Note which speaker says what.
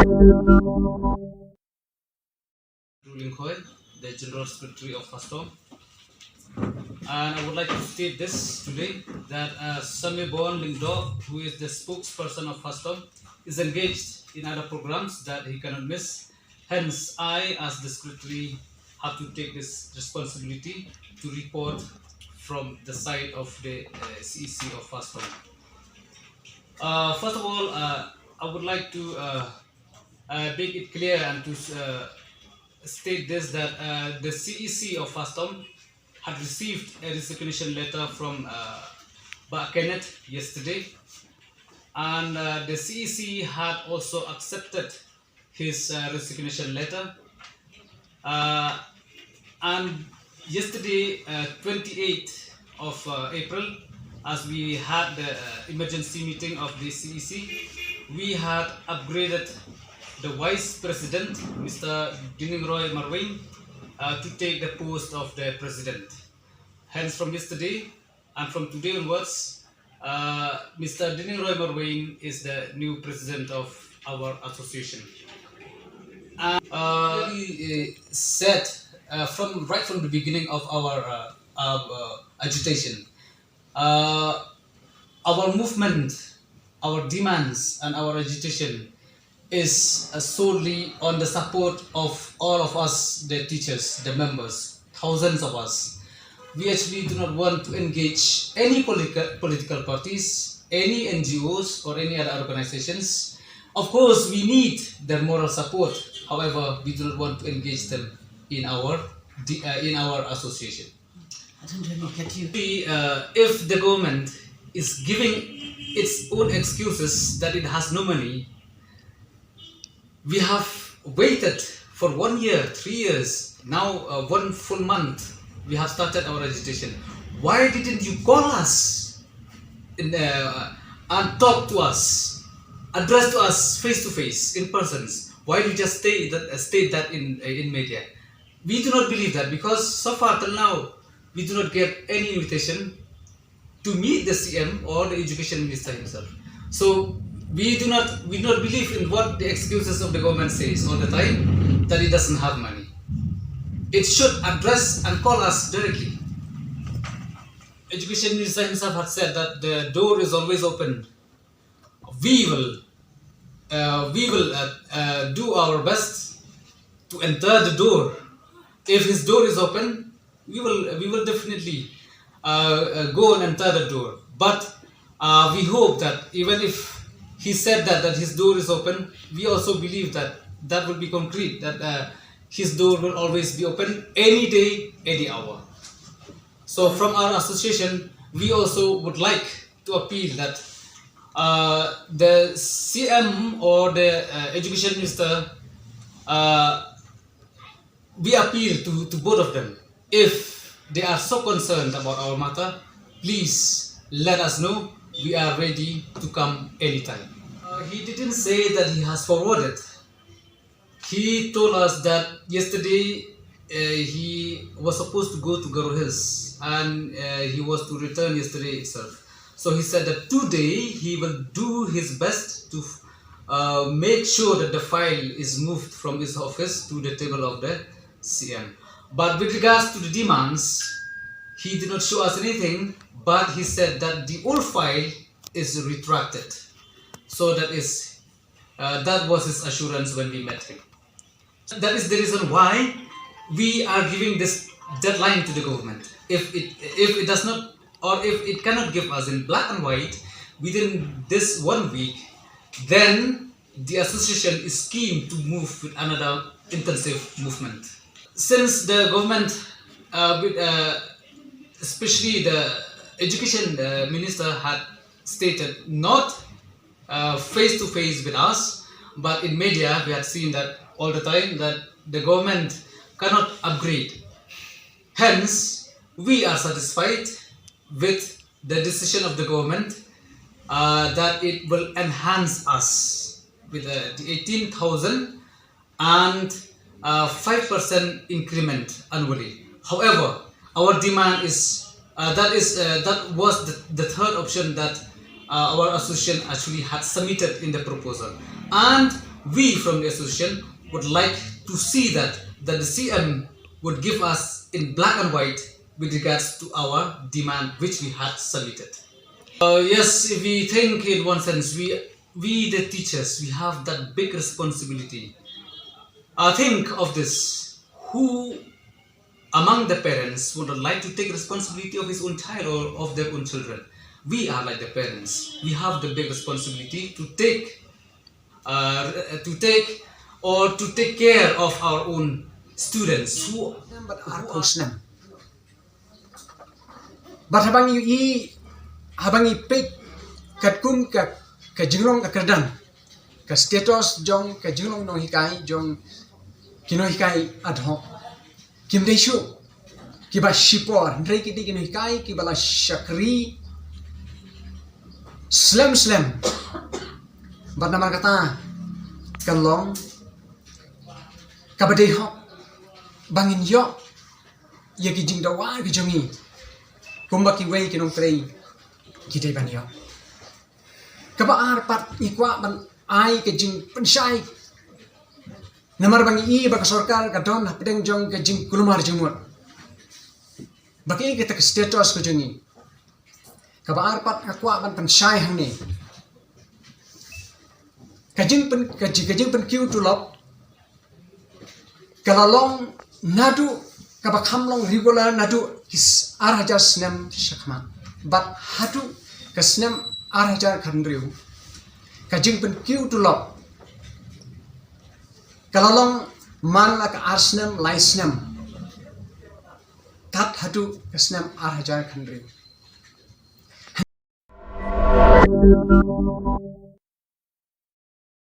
Speaker 1: The General Secretary of FASTOM, and I would like to state this today that Samibon Lingdo, who is the spokesperson of FASTOM, is engaged in other programs that he cannot miss. Hence, I, as the Secretary, have to take this responsibility to report from the side of the CEC of FASTOM. First of all, I would like to make it clear and to state this that the CEC of FASTOM had received a resignation letter from Kenneth yesterday, and the CEC had also accepted his resignation letter. And yesterday, 28th of April, as we had the emergency meeting of the CEC, we had upgraded the Vice President, Mr. Dinningroy Marwain, to take the post of the President. Hence, from yesterday and from today onwards, Mr. Dinningroy Marwain is the new President of our association. And really said right from the beginning of our agitation, our movement, our demands, and our agitation is solely on the support of all of us, the teachers, the members, thousands of us. We actually do not want to engage any political parties, any NGOs, or any other organizations. Of course, we need their moral support. However, we do not want to engage them in our association.
Speaker 2: I don't really get you.
Speaker 1: If the government is giving its own excuses that it has no money, we have waited for 1 year, 3 years, now 1 full month. We have started our agitation. Why didn't you call us and talk to us, address to us face to face, in persons? Why do you just state that in media? We do not believe that, because so far till now we do not get any invitation to meet the CM or the Education Minister himself. So we do not believe in what the excuses of the government says all the time, that it doesn't have money. It should address and call us directly. Education Minister himself had said that the door is always open. We will do our best to enter the door. If his door is open, we will definitely go and enter the door. But we hope that even if he said that his door is open, we also believe that will be concrete, that his door will always be open any day, any hour. So from our association, we also would like to appeal that the CM or the Education Minister, we appeal to both of them. If they are so concerned about our matter, please let us know. We are ready to come anytime. He didn't say that he has forwarded. He told us that yesterday he was supposed to go to Garo Hills, and he was to return yesterday itself. So he said that today he will do his best to make sure that the file is moved from his office to the table of the CM. But with regards to the demands, he did not show us anything, but he said that the old file is retracted. So that was his assurance when we met him. That is the reason why we are giving this deadline to the government. If it does not, or if it cannot give us in black and white within this 1 week, then the association is keen to move with another intensive movement. Since the government, especially the Education Minister, had stated not face to face with us, but in media we had seen that all the time, that the government cannot upgrade. Hence, we are satisfied with the decision of the government that it will enhance us with the 18,000 and 5% increment annually. However, our demand is that was the third option that our association actually had submitted in the proposal. And we from the association would like to see that the CM would give us in black and white with regards to our demand which we had submitted. Yes, if we think in one sense, we the teachers, we have that big responsibility. Think of this: who among the parents would like to take responsibility of his own child or of their own children? We are like the parents. We have the big responsibility to take care of our own students who are
Speaker 3: But habang ipik kum ka jinglong akerdan ka status jong ka jinglong no hikai jong kino hikai ad hoc kim desu kiba shipor ndrei kiti kino hikai kibala shakri slam but nama kata kalong kabade hoc bangin yo ye ki jing dawa ki jongi kumba ki wei kinong trei kita banyo kaba arpat ikwa ban ai ke jing pensai namar bangi I baka sorkar ka don pedeng jong ke jing kulumar jumut baki kita ke status ko jongi kaba arpat akwa ban pensai hang ni kajing pen kiu tulop kalalong nadu kaba kamlong regular nadu his arhajar snem shakma but hatu kasnem arhajar khandriu kajing pen kiu tulop kalalong man lak arsnem laisnem tat hatu kasnem arhajar khandriu